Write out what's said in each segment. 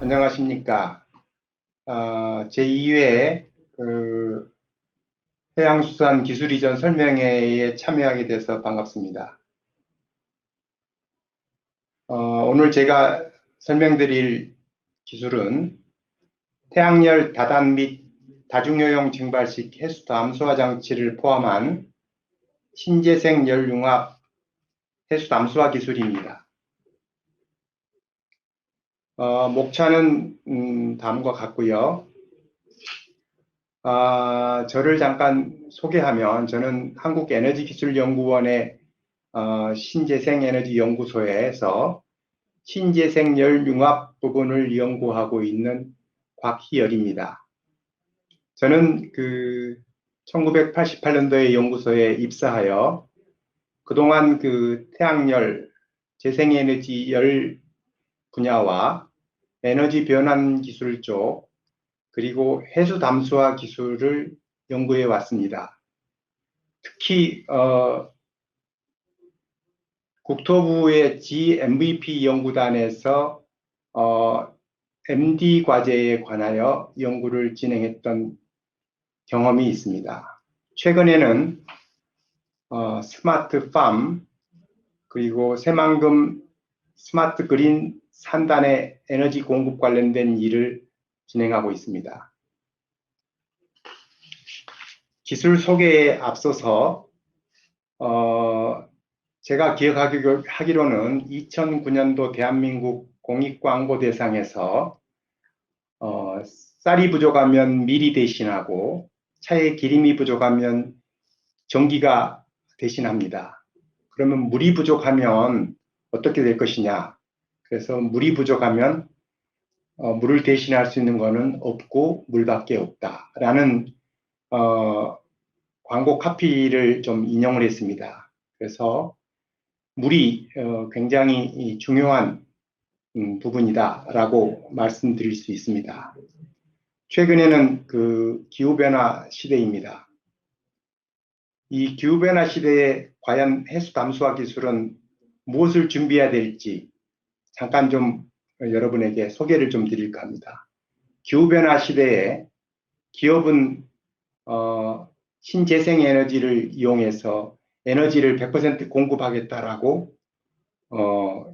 안녕하십니까. 제2회 해양수산 기술 이전 설명회에 참여하게 돼서 반갑습니다. 오늘 제가 설명드릴 기술은 태양열 다단 및 다중효용 증발식 해수도 암수화 장치를 포함한 신재생 열융합 해수도 암수화 기술입니다. 목차는 다음과 같고요. 저를 잠깐 소개하면 저는 한국에너지기술연구원의 신재생에너지연구소에서 신재생열융합 부분을 연구하고 있는 곽희열입니다. 저는 1988년도에 연구소에 입사하여 그동안 태양열, 재생에너지 열 분야와 에너지 변환 기술 쪽 그리고 해수 담수화 기술을 연구해 왔습니다. 특히 국토부의 GMVP 연구단에서 MD 과제에 관하여 연구를 진행했던 경험이 있습니다. 최근에는 스마트팜 그리고 새만금 스마트 그린 산단의 에너지 공급 관련된 일을 진행하고 있습니다. 기술 소개에 앞서서 제가 기억하기로는 2009년도 대한민국 공익광고대상에서 쌀이 부족하면 밀이 대신하고 차에 기름이 부족하면 전기가 대신합니다. 그러면 물이 부족하면 어떻게 될 것이냐? 그래서 물이 부족하면 물을 대신할 수 있는 것은 없고 물밖에 없다라는 광고 카피를 좀 인용을 했습니다. 그래서 물이 굉장히 중요한 부분이다라고 말씀드릴 수 있습니다. 최근에는 기후변화 시대입니다. 이 기후변화 시대에 과연 해수 담수화 기술은 무엇을 준비해야 될지 잠깐 좀 여러분에게 소개를 좀 드릴까 합니다. 기후변화 시대에 기업은 신재생에너지를 이용해서 에너지를 100% 공급하겠다라고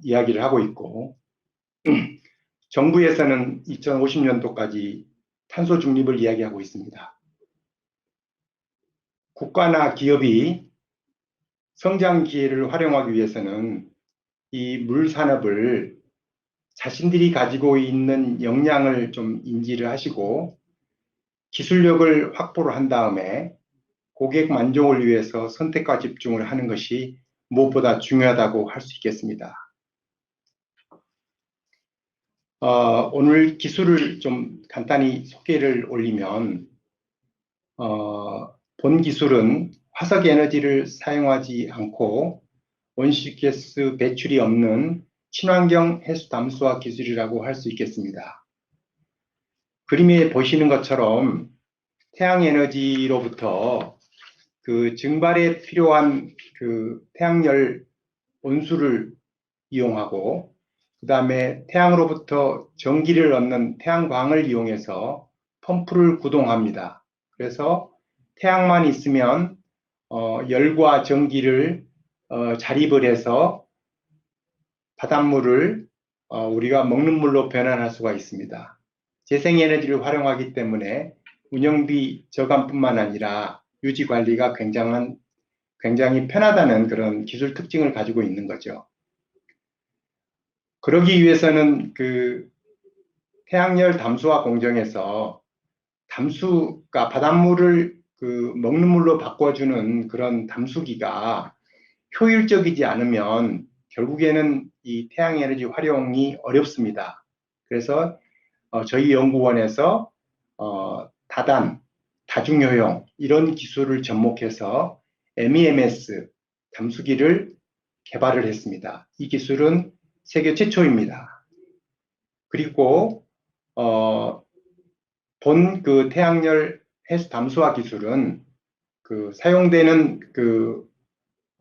이야기를 하고 있고 정부에서는 2050년도까지 탄소 중립을 이야기하고 있습니다. 국가나 기업이 성장 기회를 활용하기 위해서는 이 물 산업을 자신들이 가지고 있는 역량을 좀 인지를 하시고 기술력을 확보를 한 다음에 고객 만족을 위해서 선택과 집중을 하는 것이 무엇보다 중요하다고 할 수 있겠습니다. 오늘 기술을 좀 간단히 소개를 올리면 본 기술은 화석 에너지를 사용하지 않고 온실가스 배출이 없는 친환경 해수 담수화 기술이라고 할 수 있겠습니다. 그림에 보시는 것처럼 태양에너지로부터 증발에 필요한 태양열 온수를 이용하고 그 다음에 태양으로부터 전기를 얻는 태양광을 이용해서 펌프를 구동합니다. 그래서 태양만 있으면 열과 전기를 자립을 해서 바닷물을 우리가 먹는 물로 변환할 수가 있습니다. 재생에너지를 활용하기 때문에 운영비 저감뿐만 아니라 유지 관리가 굉장히 편하다는 그런 기술 특징을 가지고 있는 거죠. 그러기 위해서는 태양열 담수화 공정에서 담수가 바닷물을 먹는 물로 바꿔주는 그런 담수기가 효율적이지 않으면 결국에는 이 태양에너지 활용이 어렵습니다. 그래서 저희 연구원에서 다단, 다중효용 이런 기술을 접목해서 MEMS 담수기를 개발을 했습니다. 이 기술은 세계 최초입니다. 그리고 본 태양열 해수 담수화 기술은 사용되는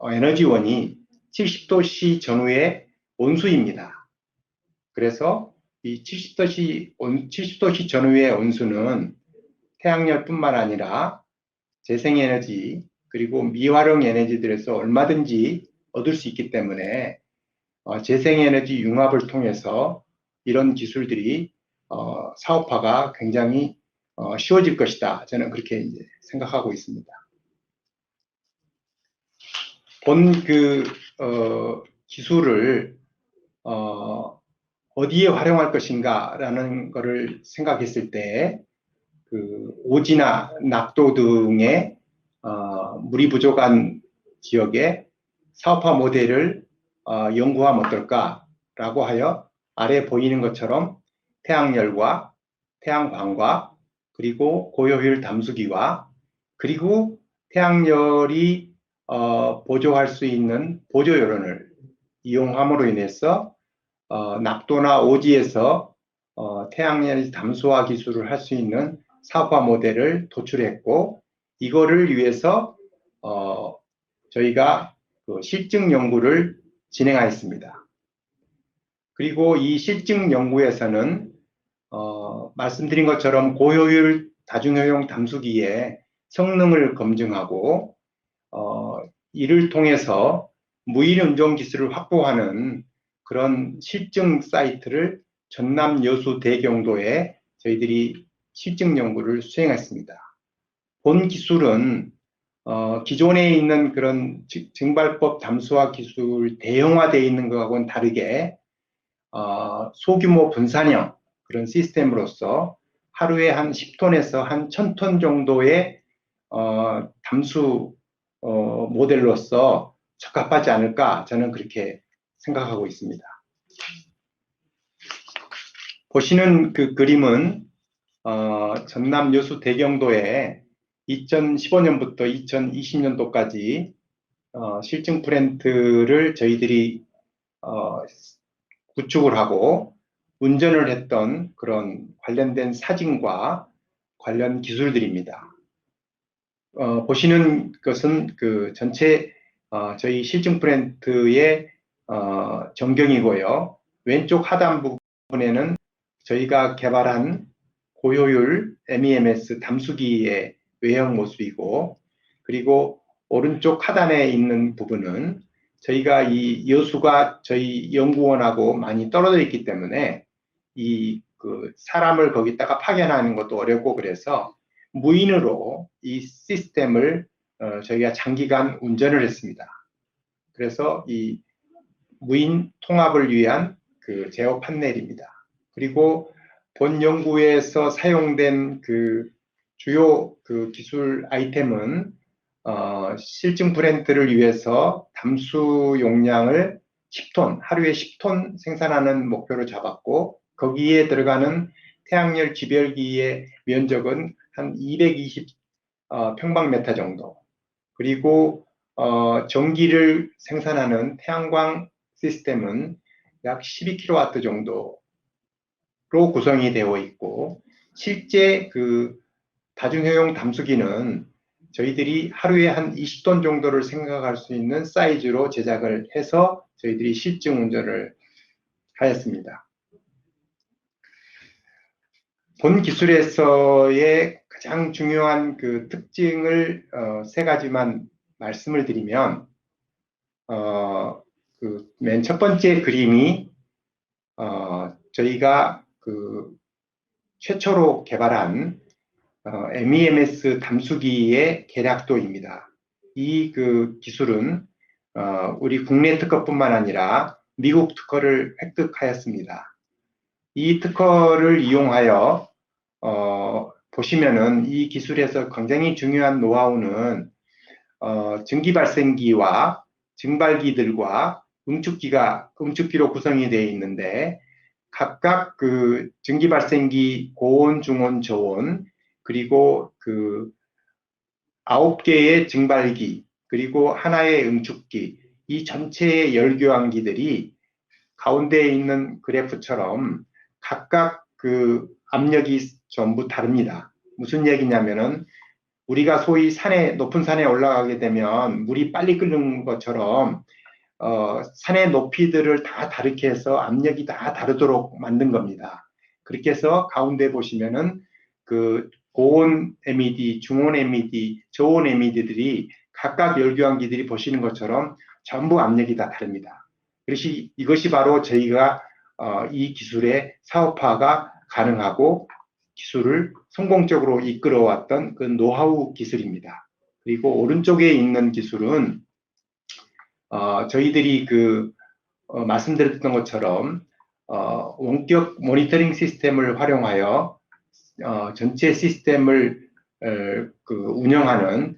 에너지원이 70도씨 전후의 온수입니다. 그래서 이 70도씨 전후의 온수는 태양열뿐만 아니라 재생에너지 그리고 미활용 에너지들에서 얼마든지 얻을 수 있기 때문에 재생에너지 융합을 통해서 이런 기술들이 사업화가 굉장히 쉬워질 것이다. 저는 그렇게 이제 생각하고 있습니다. 본 기술을 어디에 활용할 것인가라는 것을 생각했을 때 오지나 낙도 등의 물이 부족한 지역에 사업화 모델을 연구하면 어떨까라고 하여 아래 보이는 것처럼 태양열과 태양광과 그리고 고효율 담수기와 그리고 태양열이 보조할 수 있는 보조요런을 이용함으로 인해서 낙도나 오지에서 태양열 담수화 기술을 할 수 있는 사업화 모델을 도출했고, 이거를 위해서 저희가 실증 연구를 진행하였습니다. 그리고 이 실증 연구에서는 말씀드린 것처럼 고효율 다중효용 담수기의 성능을 검증하고 이를 통해서 무인 운전 기술을 확보하는 그런 실증 사이트를 전남 여수 대경도에 저희들이 실증 연구를 수행했습니다. 본 기술은 기존에 있는 그런 증발법 담수화 기술 대형화되어 있는 것하고는 다르게 소규모 분산형 그런 시스템으로서 하루에 한 10톤에서 한 1000톤 정도의 담수 모델로서 적합하지 않을까, 저는 그렇게 생각하고 있습니다. 보시는 그 그림은 전남 여수 대경도에 2015년부터 2020년도까지 실증 플랜트를 저희들이 구축을 하고 운전을 했던 그런 관련된 사진과 관련 기술들입니다. 보시는 것은 그 전체 저희 실증 플랜트의 전경이고요. 왼쪽 하단 부분에는 저희가 개발한 고효율 MEMS 담수기의 외형 모습이고, 그리고 오른쪽 하단에 있는 부분은 저희가 이 여수가 저희 연구원하고 많이 떨어져 있기 때문에 사람을 거기다가 파견하는 것도 어렵고, 그래서 무인으로 이 시스템을 저희가 장기간 운전을 했습니다. 그래서 이 무인 통합을 위한 그 제어 판넬입니다. 그리고 본 연구에서 사용된 그 주요 그 기술 아이템은 실증 브랜드를 위해서 담수 용량을 10톤, 하루에 10톤 생산하는 목표를 잡았고, 거기에 들어가는 태양열 지별기의 면적은 한 220 평방미터 정도, 그리고 전기를 생산하는 태양광 시스템은 약 12kW 정도로 구성이 되어 있고, 실제 그 다중효용 담수기는 저희들이 하루에 한 20톤 정도를 생각할 수 있는 사이즈로 제작을 해서 저희들이 실증 운전을 하였습니다. 본 기술에서의 가장 중요한 그 특징을 세 가지만 말씀을 드리면, 맨 첫 번째 그림이 저희가 그 최초로 개발한 MEMS 담수기의 계략도입니다. 이 그 기술은 우리 국내 특허뿐만 아니라 미국 특허를 획득하였습니다. 이 특허를 이용하여 보시면은 이 기술에서 굉장히 중요한 노하우는 증기발생기와 증발기들과 응축기로 구성이 되어 있는데, 각각 그 증기발생기 고온, 중온, 저온, 그리고 그 9개의 증발기, 그리고 하나의 응축기, 이 전체의 열교환기들이 가운데에 있는 그래프처럼 각각 그 압력이 전부 다릅니다. 무슨 얘기냐면은 우리가 소위 높은 산에 올라가게 되면 물이 빨리 끓는 것처럼 산의 높이들을 다 다르게 해서 압력이 다 다르도록 만든 겁니다. 그렇게 해서 가운데 보시면은 그 고온 MED, 중온 MED, 저온 MED들이 각각 열교환기들이 보시는 것처럼 전부 압력이 다 다릅니다. 이것이 바로 저희가 이 기술의 사업화가 가능하고 기술을 성공적으로 이끌어왔던 그 노하우 기술입니다. 그리고 오른쪽에 있는 기술은 저희들이 말씀드렸던 것처럼 원격 모니터링 시스템을 활용하여 전체 시스템을 운영하는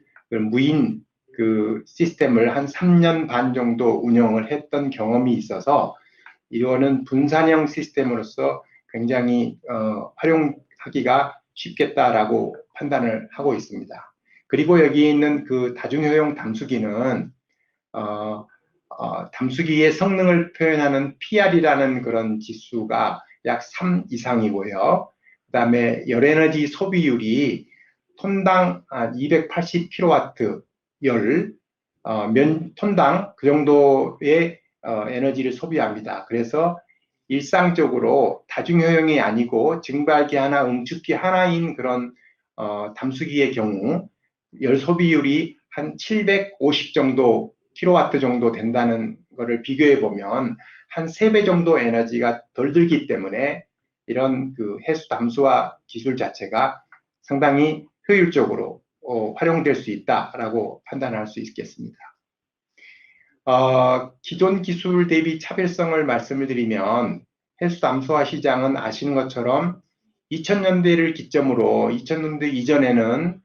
무인 시스템을 한 3년 반 정도 운영을 했던 경험이 있어서 이거는 분산형 시스템으로서 굉장히 활용하기가 쉽겠다라고 판단을 하고 있습니다. 그리고 여기 있는 그 다중효용 담수기는 담수기의 성능을 표현하는 PR이라는 그런 지수가 약 3 이상이고요. 그 다음에 열에너지 소비율이 톤당 280kW 톤당 그 정도의 에너지를 소비합니다. 그래서 일상적으로 다중효용이 아니고 증발기 하나, 응축기 하나인 그런 담수기의 경우 열 소비율이 한 750 정도 킬로와트 정도 된다는 것을 비교해 보면 한 3배 정도 에너지가 덜 들기 때문에 이런 해수 담수화 기술 자체가 상당히 효율적으로 활용될 수 있다라고 판단할 수 있겠습니다. 기존 기술 대비 차별성을 말씀을 드리면 해수 담수화 시장은 아시는 것처럼 2000년대를 기점으로 2000년대 이전에는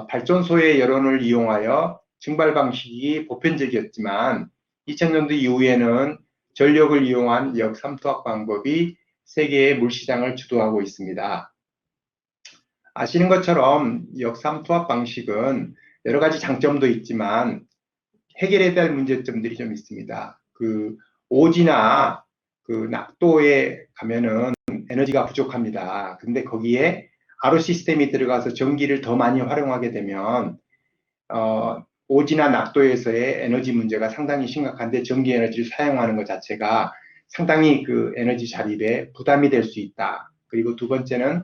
발전소의 여론을 이용하여 증발 방식이 보편적이었지만 2000년대 이후에는 전력을 이용한 역삼투압 방법이 세계의 물시장을 주도하고 있습니다. 아시는 것처럼 역삼투압 방식은 여러 가지 장점도 있지만 해결해야 될 문제점들이 좀 있습니다. 오지나 낙도에 가면은 에너지가 부족합니다. 근데 거기에 RO 시스템이 들어가서 전기를 더 많이 활용하게 되면 오지나 낙도에서의 에너지 문제가 상당히 심각한데 전기 에너지를 사용하는 것 자체가 상당히 에너지 자립에 부담이 될 수 있다. 그리고 두 번째는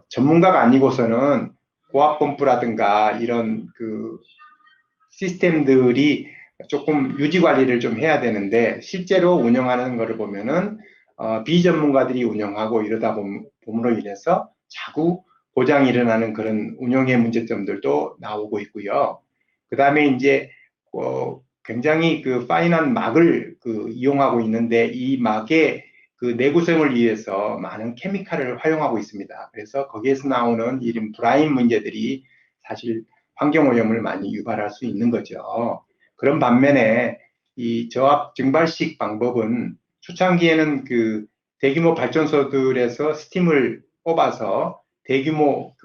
전문가가 아니고서는 고압 펌프라든가 이런 시스템들이 조금 유지 관리를 좀 해야 되는데 실제로 운영하는 것을 보면은 비전문가들이 운영하고 이러다 봄으로 인해서 자꾸 고장이 일어나는 그런 운영의 문제점들도 나오고 있고요. 그 다음에 이제 굉장히 파인한 막을 이용하고 있는데 이 막의 내구성을 위해서 많은 케미칼을 활용하고 있습니다. 그래서 거기에서 나오는 이런 브라임 문제들이 사실 환경오염을 많이 유발할 수 있는 거죠. 그런 반면에 이 저압 증발식 방법은 초창기에는 대규모 발전소들에서 스팀을 뽑아서 대규모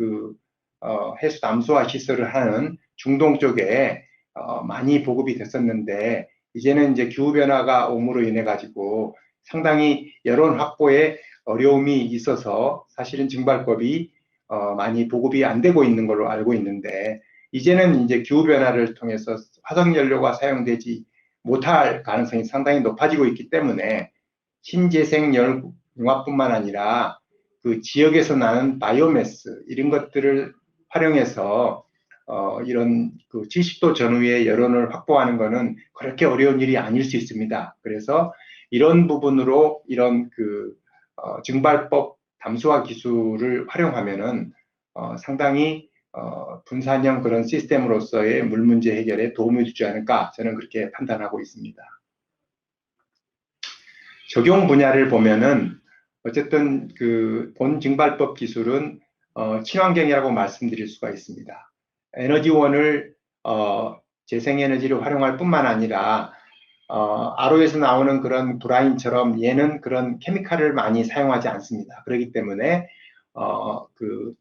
해수 담수화 시설을 하는 중동 쪽에 많이 보급이 됐었는데 이제는 이제 기후변화가 옴으로 인해 가지고 상당히 여론 확보에 어려움이 있어서 사실은 증발법이 많이 보급이 안 되고 있는 걸로 알고 있는데 이제는 이제 기후변화를 통해서 화석연료가 사용되지 못할 가능성이 상당히 높아지고 있기 때문에 신재생 융합뿐만 아니라 지역에서 나는 바이오매스 이런 것들을 활용해서 이런 70도 전후의 여론을 확보하는 것은 그렇게 어려운 일이 아닐 수 있습니다. 그래서 이런 부분으로 이런 증발법 담수화 기술을 활용하면은 상당히 분산형 그런 시스템으로서의 물 문제 해결에 도움이 되지 않을까 저는 그렇게 판단하고 있습니다. 적용 분야를 보면은 어쨌든 본 증발법 기술은 친환경이라고 말씀드릴 수가 있습니다. 에너지원을 재생에너지를 활용할 뿐만 아니라 RO에서 나오는 그런 브라인처럼 얘는 그런 케미칼을 많이 사용하지 않습니다. 그렇기 때문에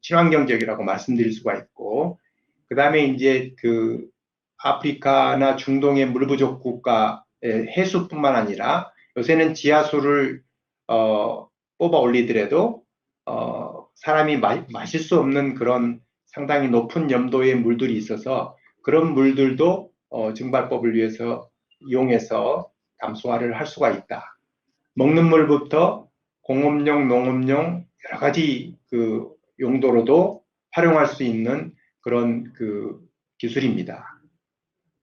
친환경적이라고 말씀드릴 수가 있고 그 다음에 이제 아프리카나 중동의 물 부족 국가의 해수뿐만 아니라 요새는 지하수를 뽑아 올리더라도 사람이 마실 수 없는 그런 상당히 높은 염도의 물들이 있어서 그런 물들도 증발법을 위해서 이용해서 담소화를 할 수가 있다. 먹는 물부터 공업용, 농업용 여러 가지 그 용도로도 활용할 수 있는 그런 그 기술입니다.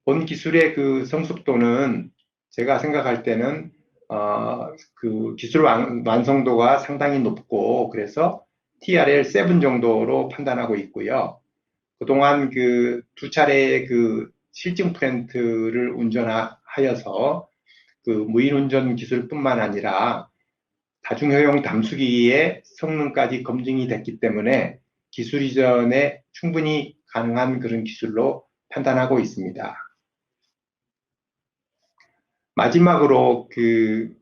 본 기술의 그 성숙도는 제가 생각할 때는 그 기술 완성도가 상당히 높고 그래서 TRL7 정도로 판단하고 있고요. 그동안 그 두 차례의 그 실증 플랜트를 운전하여서 그 무인운전 기술뿐만 아니라 다중효용 담수기의 성능까지 검증이 됐기 때문에 기술 이전에 충분히 가능한 그런 기술로 판단하고 있습니다. 마지막으로 그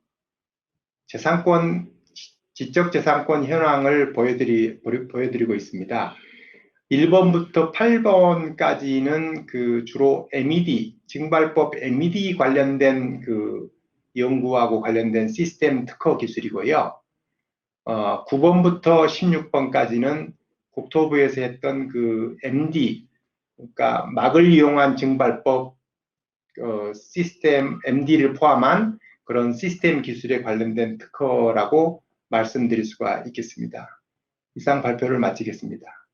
지적재산권 현황을 보여드리고 있습니다. 1번부터 8번까지는 그 주로 MED, 증발법 MED 관련된 그 연구하고 관련된 시스템 특허 기술이고요. 9번부터 16번까지는 국토부에서 했던 그 MD, 그러니까 막을 이용한 증발법 시스템 MD를 포함한 그런 시스템 기술에 관련된 특허라고 말씀드릴 수가 있겠습니다. 이상 발표를 마치겠습니다.